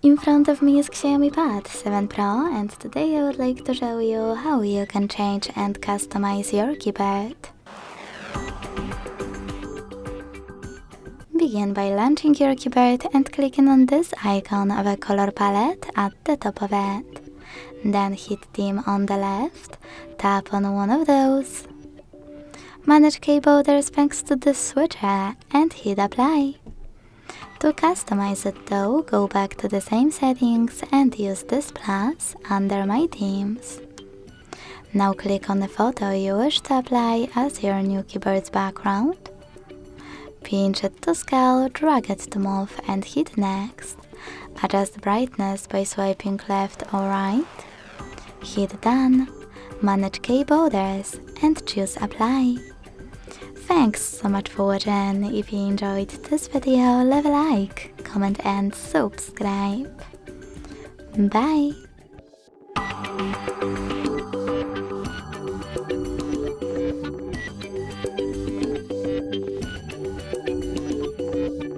In front of me is Xiaomi Pad 7 Pro, and today I would like to show you how you can change and customize your keyboard. Begin by launching your keyboard and clicking on this icon of a color palette at the top of it. Then hit Theme on the left, tap on one of those. Manage key borders thanks to this switcher and hit Apply. To customize it though, go back to the same settings and use this plus under My Themes. Now click on the photo you wish to apply as your new keyboard's background. Pinch it to scale, drag it to move and hit Next. Adjust brightness by swiping left or right. Hit Done. Manage key borders and choose Apply. Thanks so much for watching. If you enjoyed this video, leave a like, comment and subscribe. Bye!